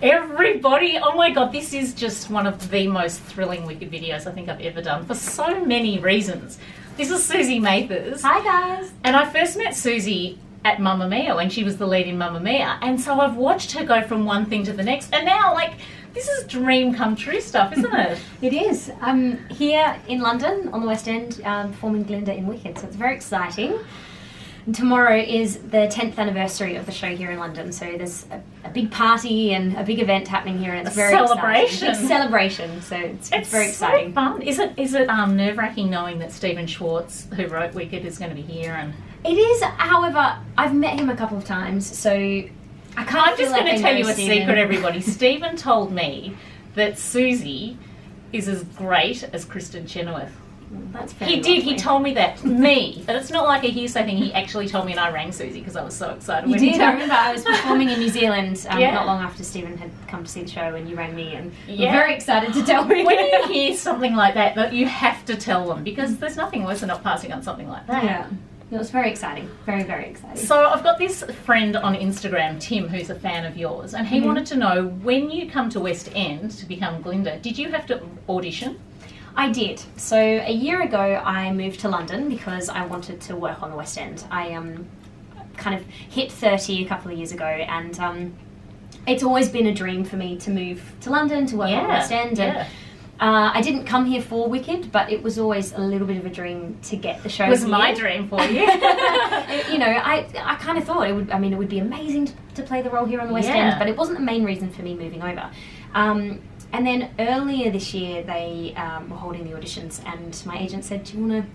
everybody. Oh my God, this is just one of the most thrilling Wicked videos I think I've ever done for so many reasons. This is Suzie Mathers. Hi guys. And I first met Suzie at Mamma Mia when she was the lead in Mamma Mia. And so I've watched her go from one thing to the next. And now, like, this is dream come true stuff, isn't it? It is. I'm here in London on the West End performing Glinda in Wicked, so it's very exciting. And tomorrow is the 10th anniversary of the show here in London, so there's a big party and a big event happening here, and it's very celebration. Exciting. Big celebration, so it's very exciting. So fun. Is it nerve-wracking knowing that Stephen Schwartz, who wrote Wicked, is going to be here? And it is. However, I've met him a couple of times, so I can't. I'm just going to tell you a secret, everybody. Stephen told me that Suzie is as great as Kristen Chenoweth. That's very He did. lovely. He told me that. Me. And it's not like a hearsay thing. He actually told me, and I rang Suzie because I was so excited. You when did. he I remember I was performing in New Zealand Yeah. not long after Stephen had come to see the show, and you rang me, and Yeah. were very excited to tell me. When you hear something like that, you have to tell them, because there's nothing worse than not passing on something like that. Yeah. It was very exciting. Very, very exciting. So I've got this friend on Instagram, Tim, who's a fan of yours, and he wanted to know, when you come to West End to become Glinda, did you have to audition? I did. So a year ago I moved to London because I wanted to work on the West End. I kind of hit 30 a couple of years ago, and it's always been a dream for me to move to London to work on the West End. And I didn't come here for Wicked, but it was always a little bit of a dream to get the show. It was my dream for you. You know, I kind of thought it would be amazing to play the role here on the West End, but it wasn't the main reason for me moving over. And then earlier this year, they were holding the auditions, and my agent said, "Do you want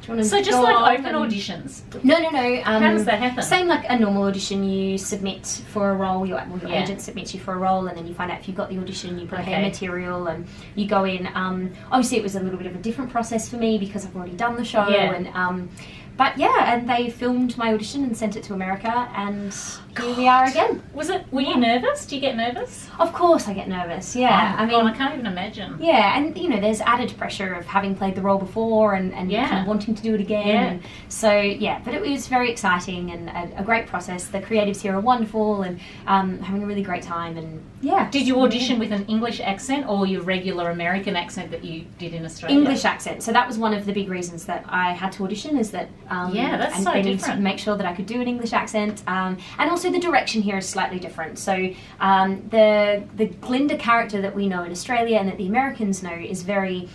to?" So just like open auditions? No. How does that happen? Same like a normal audition. You submit for a role. Your agent submits you for a role, and then you find out if you got the audition. You prepare material, and you go in. Obviously, it was a little bit of a different process for me because I've already done the show, and but yeah, and they filmed my audition and sent it to America, and here we are again. Were you nervous? Do you get nervous? Of course I get nervous, yeah. Oh, I can't even imagine. Yeah, and you know, there's added pressure of having played the role before and kind of wanting to do it again. Yeah. And so, yeah, but it was very exciting and a great process. The creatives here are wonderful and having a really great time. And yeah. Did you audition with an English accent or your regular American accent that you did in Australia? English accent. So that was one of the big reasons that I had to audition, is that that's and so they needed different. to make sure that I could do an English accent. And also the direction here is slightly different. So the Glinda character that we know in Australia and that the Americans know is very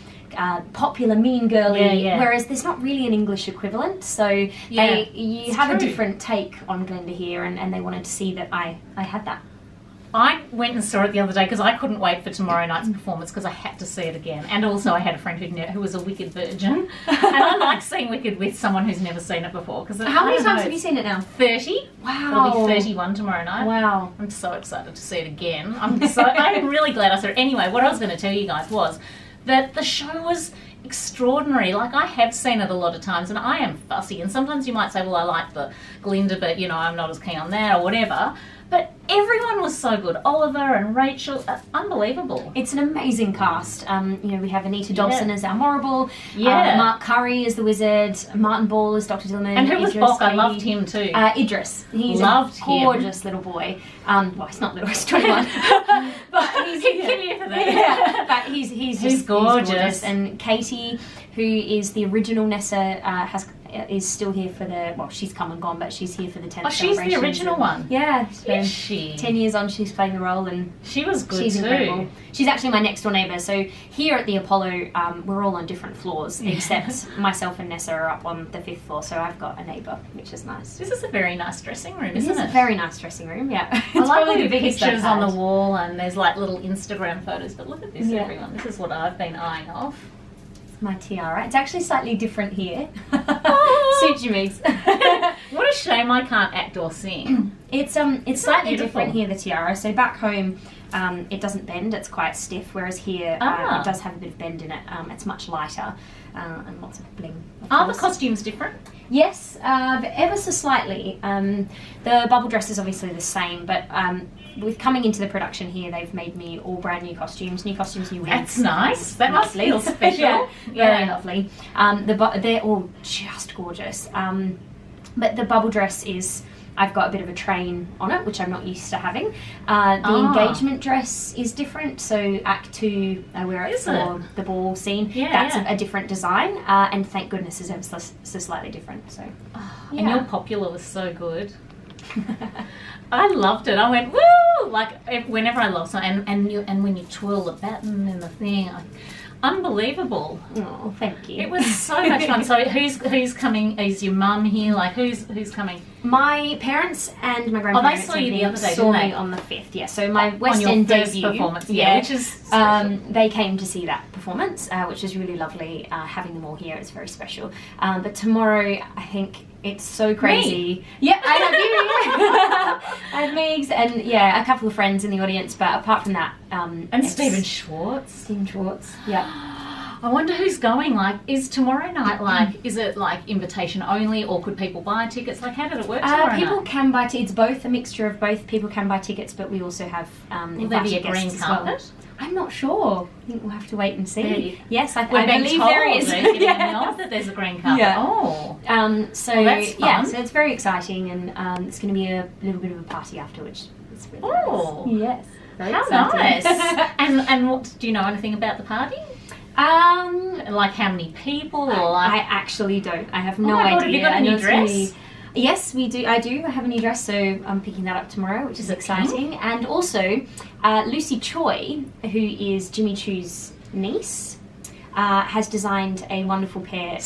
popular, mean girly, whereas there's not really an English equivalent. So you have a different take on Glinda here, and they wanted to see that I had that. I went and saw it the other day because I couldn't wait for tomorrow night's performance because I had to see it again. And also I had a friend who was a Wicked virgin. And I like seeing Wicked with someone who's never seen it before. How many times have you seen it now? 30. Wow. It'll be 31 tomorrow night. Wow. I'm so excited to see it again. I'm really glad I saw it. Anyway, what I was going to tell you guys was that the show was extraordinary. Like, I have seen it a lot of times, and I am fussy. And sometimes you might say, well, I like the Glinda, but, you know, I'm not as keen on that or whatever. But everyone was so good. Oliver and Rachel, unbelievable. It's an amazing cast. You know, we have Anita Dobson as our Morrible. Yeah. Mark Curry as the wizard. Martin Ball as Dr. Dilman. And who was Idris Bok? I Baby. loved him too. Idris. He's Loved a gorgeous little boy. Well, he's not little, he's 21. But he's Give for that. But he's just gorgeous. And Katie, who is the original Nessa, is still here for she's come and gone, but she's here for the 10th she's the original one. Yeah. Is she? 10 years on, she's playing the role, and she was good she's too. Incredible. She's actually my next door neighbour. So here at the Apollo, we're all on different floors, except myself and Nessa are up on the 5th floor, so I've got a neighbour, which is nice. This is a very nice dressing room, isn't it? It's a very nice dressing room, yeah. I like all the biggest pictures I've on the had. wall, and there's like little Instagram photos, but look at this, everyone. This is what I've been eyeing off. My tiara. It's actually slightly different here. Oh. Suits you, Megs. What a shame I can't act or sing. It's slightly beautiful? different here, the tiara. So back home, it doesn't bend. It's quite stiff. Whereas here, it does have a bit of bend in it. It's much lighter and lots of bling. Are the costumes different? Yes, ever so slightly. The bubble dress is obviously the same, but with coming into the production here, they've made me all brand new costumes, new wigs. That's nice. That must feel special. Very lovely. They're all just gorgeous. But the bubble dress is I've got a bit of a train on it, which I'm not used to having. The engagement dress is different. So Act 2, I wear it for the ball scene. Yeah, that's a different design. And thank goodness is ever so slightly different. So, And your popular was so good. I loved it. I went, woo! Like, whenever I love something, and when you twirl the baton and the thing, unbelievable. Oh, thank you. It was so much fun. So who's coming? Is your mum here? Like, who's coming? My parents and my grandparents they saw you the other day, saw didn't me they? on the 5th, yeah. So my On West your End first debut performance, which is special. they came to see that performance, which was really lovely. Having them all here, it's very special. But tomorrow, I think it's so crazy. Me? Yeah, I have you. I have Megs and a couple of friends in the audience. But apart from that, and Stephen Schwartz. Stephen Schwartz, yeah. I wonder who's going. Like, is tomorrow night is it like invitation only, or could people buy tickets? Like, how did it work tomorrow people night? can buy tickets. Both a mixture of both. People can buy tickets, but we also have Will there be a green guests as well. carpet? I'm not sure. I think we'll have to wait and see. Yes, I We're being believe told there is. that there's a green carpet. Yeah. Oh. That's fun. so it's very exciting, and it's going to be a little bit of a party afterwards. It's really Oh. nice. Yes. Very How exciting. nice. and what, do you know anything about the party? Like how many people, or like? I actually don't. I have no my God, idea. have you got a I know new it's gonna dress? be- Yes, we do. I do. I have a new dress, so I'm picking that up tomorrow, which is exciting. And also, Lucy Choi, who is Jimmy Choo's niece, has designed a wonderful pair of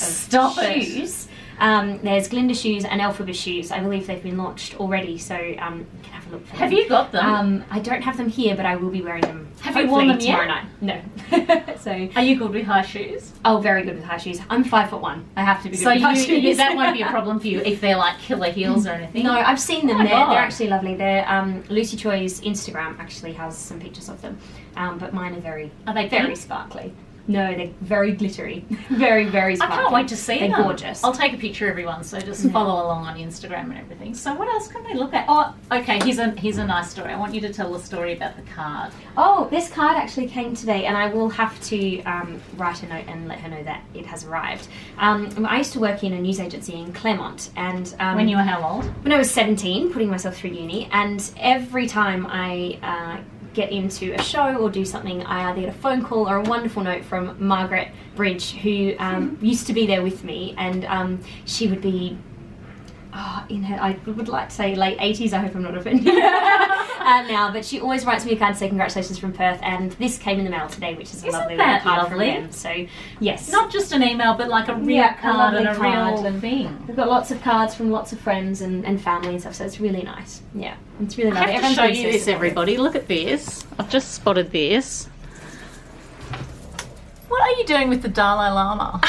shoes. There's Glinda shoes and Elphaba shoes. I believe they've been launched already, so you can have a look for them. Have you got them? I don't have them here, but I will be wearing them. Have you worn them tomorrow yet? night? No. So. Are you good with high shoes? Oh, very good with high shoes. I'm 5'1". I have to be good So with high shoes. that won't be a problem for you if they're like killer heels or anything? No, I've seen them. Oh my They're God. actually lovely. They're Lucy Choi's Instagram actually has some pictures of them, but mine are very Are they very pink? sparkly. No, they're very glittery, very I sparkly. can't wait to see They're them. gorgeous. I'll take a picture, everyone, so just follow along on Instagram and everything. So what else can we look at? Oh, okay, here's a nice story. I want you to tell the story about the card. Oh, this card actually came today, and I will have to write a note and let her know that it has arrived. I used to work in a news agency in Claremont, and When you were how old? when I was 17, putting myself through uni, and every time I get into a show or do something, I either get a phone call or a wonderful note from Margaret Bridge, who used to be there with me, and she would be in her, I would like to say late 80s, I hope I'm not offended now, but she always writes me a card to say congratulations from Perth, and this came in the mail today, which is a Isn't lovely that little card lovely? from them. So yes, Not just an email, but like a real card and a lovely card, real thing. we've got lots of cards from lots of friends and family and stuff, so it's really nice. Yeah, it's really I lovely. have to Everyone's show been you so this, supportive. everybody. Look at this. I've just spotted this. What are you doing with the Dalai Lama?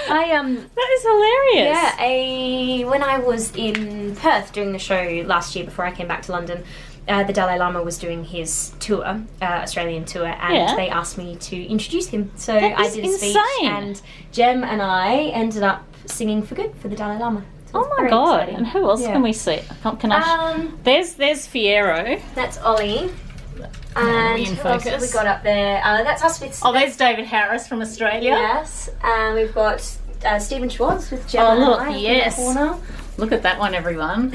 That is hilarious. Yeah, when I was in Perth doing the show last year before I came back to London, the Dalai Lama was doing his tour, Australian tour, and they asked me to introduce him. So That I is did a speech, insane. and Jem and I ended up singing for good for the Dalai Lama. So Oh it's my very God! exciting. And who else Yeah. can we see? Can I? There's Fiero. That's Ollie. we And in who else have we focus? got up there? That's us with... Oh, there's David Harris from Australia. Yes, and we've got Stephen Schwartz with Jem Oh, and look, I in yes. the corner. Look at that one, everyone.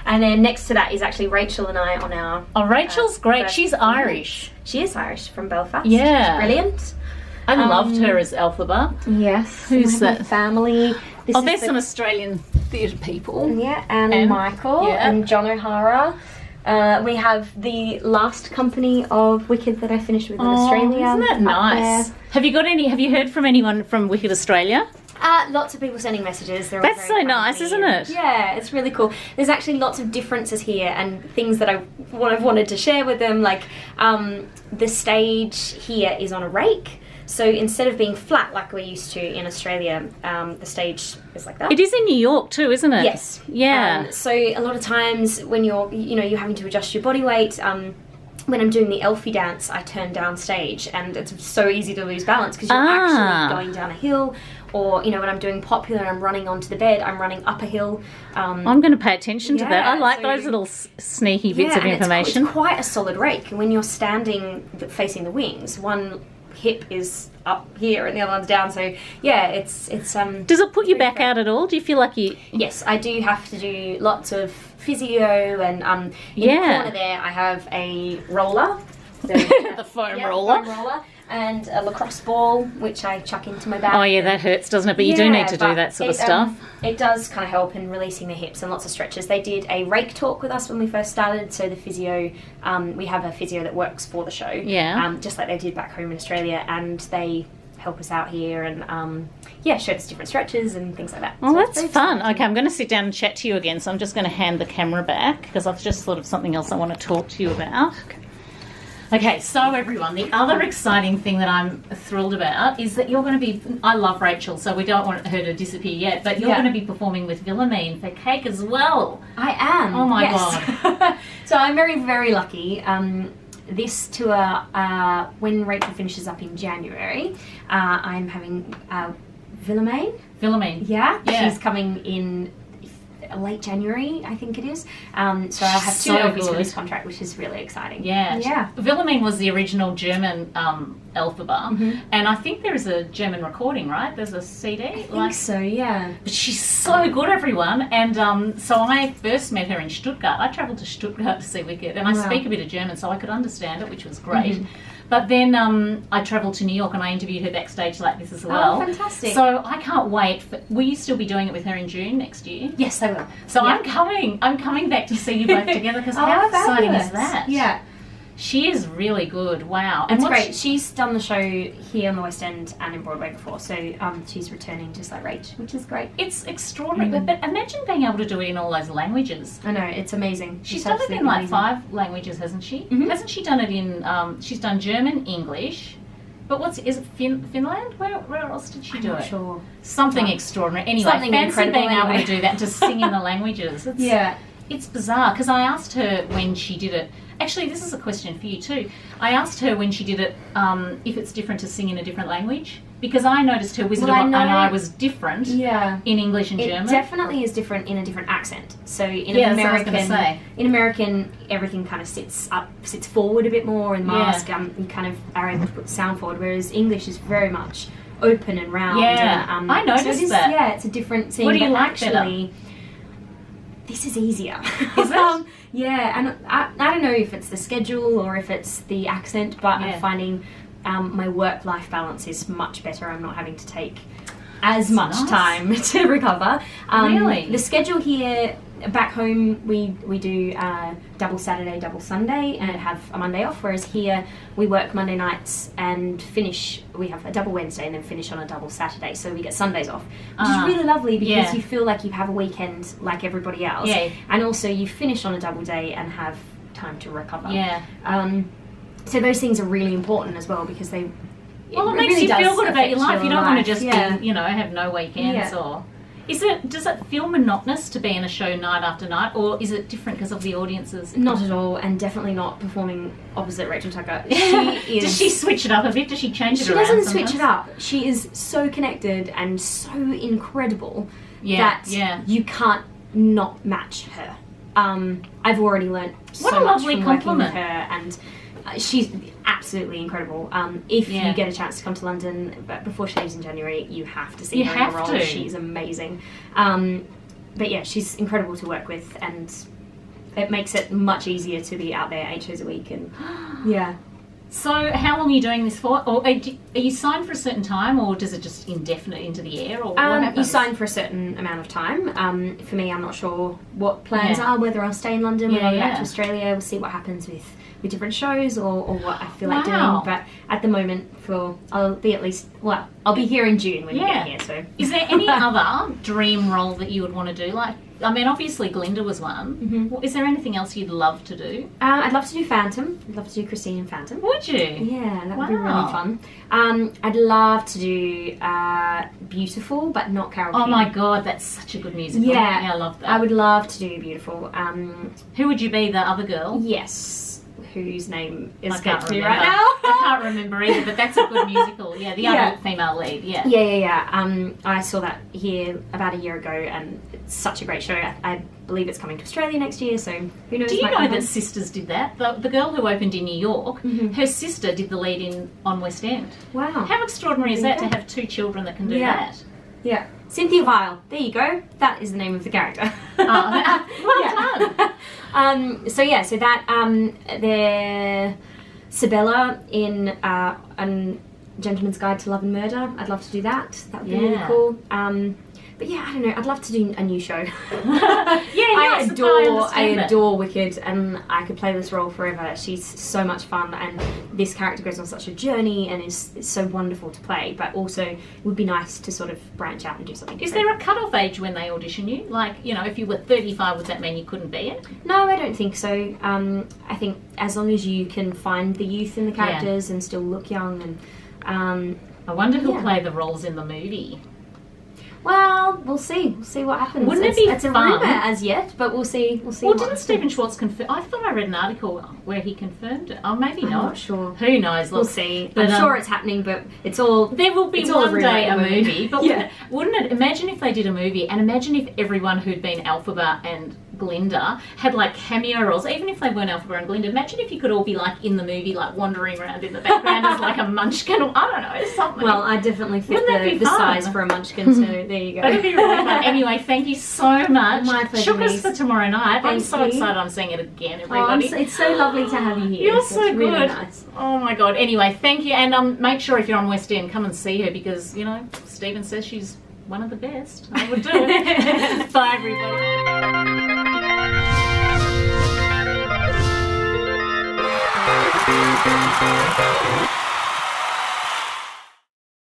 And then next to that is actually Rachel and I on our... Oh, Rachel's great. first She's performance. Irish. She is Irish, from Belfast. Yeah. She's brilliant. I loved her as Elphaba. Yes. Who's My that? Family. This Oh, is there's the- some Australian theatre people. Yeah, and Michael yeah. and John O'Hara. We have the last company of Wicked that I finished with in Australia. Isn't that up nice? there. Have you heard from anyone from Wicked Australia? Lots of people sending messages. They're all That's very so kind nice, to me, isn't and- it? Yeah, it's really cool. There's actually lots of differences here and things that I've wanted to share with them. Like the stage here is on a rake. So instead of being flat like we're used to in Australia, the stage is like that. It is in New York too, isn't it? Yes. Yeah. So a lot of times when you're having to adjust your body weight, when I'm doing the Elfie dance, I turn down stage, and it's so easy to lose balance because you're actually going down a hill. Or when I'm doing popular and I'm running onto the bed, I'm running up a hill. I'm going to pay attention to that. I like so- those little sneaky bits of and information. It's quite a solid rake. And when you're standing facing the wings, one hip is up here and the other one's down. So yeah, it's Does it put you back out at all? Do you feel like you? Yes, I do have to do lots of physio, and in the corner there I have a roller. The foam roller. Foam roller. And a lacrosse ball, which I chuck into my back. Oh yeah, that hurts, doesn't it? But you do need to do that sort of stuff. It does kind of help in releasing the hips and lots of stretches. They did a rake talk with us when we first started, so the physio, we have a physio that works for the show. Yeah. Just like they did back home in Australia, and they help us out here and showed us different stretches and things like that. Well, so that's fun. Okay, I'm going to sit down and chat to you again, so I'm just going to hand the camera back because I've just thought of something else I want to talk to you about. Okay, so everyone, the other exciting thing that I'm thrilled about is that you're going to be, I love Rachel, so we don't want her to disappear yet, but you're going to be performing with Wilhelmine for Cake as well. I am. Oh my God. So I'm very, very lucky. This tour, when Rachel finishes up in January, I'm having Wilhelmine. Yeah, she's coming in late January, I think it is. So I'll have two LPs for this contract, which is really exciting. Yeah. Wilhelmine was the original German Elphaba, and I think there is a German recording, right? There's a CD? I think so, yeah. But she's so good, everyone. And so I first met her in Stuttgart. I travelled to Stuttgart to see Wicked, and I speak a bit of German, so I could understand it, which was great. But then I travelled to New York and I interviewed her backstage like this as well. Oh, fantastic. So I can't wait. Will you still be doing it with her in June next year? Yes, I will. So I'm coming back to see you both together because how exciting is that? Yeah. She is really good. Wow. And it's great. She's done the show here on the West End and in Broadway before, so she's returning just like Rach, which is great. It's extraordinary. But imagine being able to do it in all those languages. I know, it's amazing. She's done it in like 5 languages, hasn't she? Hasn't she done it in, she's done German, English, but is it Finland? Where else did she do it? I'm not sure. Something extraordinary. Anyway, Something fancy being able to do that and to sing in the languages. It's bizarre because I asked her when she did it. Actually, this is a question for you too. I asked her when she did it if it's different to sing in a different language, because I noticed her Wizard of Oz and I was different in English and German. It definitely is different in a different accent. So in American, everything kind of sits forward a bit more, and mask you kind of are able to put sound forward, whereas English is very much open and round. And, I noticed that. Yeah, it's a different scene. What do you like actually, better? This is easier. Is it? Yeah, and I don't know if it's the schedule or if it's the accent, but I'm finding my work-life balance is much better. I'm not having to take as much time to recover. Really? The schedule here, back home, we do double Saturday, double Sunday, and have a Monday off, whereas here we work Monday nights and we have a double Wednesday and then finish on a double Saturday, so we get Sundays off, which is really lovely because you feel like you have a weekend like everybody else, and also you finish on a double day and have time to recover. So those things are really important as well, because it makes you feel good about your life. You don't want to just be, have no weekends or... Does it feel monotonous to be in a show night after night, or is it different because of the audiences? Not at all, and definitely not performing opposite Rachel Tucker. Does she switch it up a bit? Does she change it around? She doesn't switch it up. She is so connected and so incredible that you can't not match her. I've already learned so much from working with her, and she's absolutely incredible. If you get a chance to come to London, but before she leaves in January, you have to see her in the role. She's amazing. But yeah, she's incredible to work with, and it makes it much easier to be out there 8 shows a week. And So how long are you doing this for? Or are you signed for a certain time, or does it just indefinite into the air, or what happens? You sign for a certain amount of time. For me, I'm not sure what plans are, whether I'll stay in London, whether I'll go back to Australia. We'll see what happens with different shows or what I feel like doing. But at the moment, I'll be here in June when you get here. So, is there any other dream role that you would want to do? Like, I mean, obviously Glinda was one. Is there anything else you'd love to do? I'd love to do Phantom. I'd love to do Christine in Phantom. Would you? Yeah, that would be really fun. I'd love to do Beautiful, but not Carole King. Oh my God, that's such a good musical. Yeah, I love that. I would love to do Beautiful. Who would you be, the other girl? Yes. whose name I is can't escapes me remember. right now. I can't remember either, but that's a good musical. Yeah, the other female lead. Yeah. Yeah. I saw that here about a year ago, and it's such a great show. I believe it's coming to Australia next year, so who knows? Do you might know come that on. Sisters did that? The girl who opened in New York, her sister did the lead on Westend. Wow. How extraordinary is There that you to go. have two children that can do Yeah. that? Yeah. Cynthia Weil. There you go. That is the name of the character. Well done. So that they're Sabella in a Gentleman's Guide to Love and Murder. I'd love to do that. That would be really Yeah. cool. But yeah, I don't know. I'd love to do a new show. I understand that. adore Wicked, and I could play this role forever. She's so much fun, and this character goes on such a journey and is so wonderful to play. But also, it would be nice to sort of branch out and do something Is different. there a cut-off age when they audition you? Like, you know, if you were 35, would that mean you couldn't be it? No, I don't think so. I think as long as you can find the youth in the characters and still look young, and I wonder who'll Yeah. play the roles in the movie. well, we'll see. We'll see what happens. Wouldn't it be It's a fun? rumour as yet, but we'll see. We'll see. Well, what didn't happens. Stephen Schwartz confirm? I thought I read an article where he confirmed it. Oh, maybe I'm not. not sure. Who knows? We'll Look, see. But, I'm sure it's happening, but it's all. there will be It's all a one rumour day at a the moment. movie, but Yeah. wouldn't it? Imagine if they did a movie, and imagine if everyone who'd been Elphaba and Glinda had like cameo roles, even if they weren't Elphaba and Glinda. Imagine if you could all be like in the movie, like wandering around in the background as like a munchkin, or I don't know, something. Well, I definitely fit Wouldn't that be the fun? size for a munchkin, so there you go. That'd be really fun. Anyway, thank you so much. My pleasure, Shook us niece. for tomorrow night. I'm Thank so you. excited. I'm seeing it again, Oh, everybody. it's so lovely to have you here. You're It's so really good. nice. Oh my god. Anyway, thank you, and make sure if you're on West End, come and see her because you know Stephen says she's one of the best. I would do it. Bye, everybody.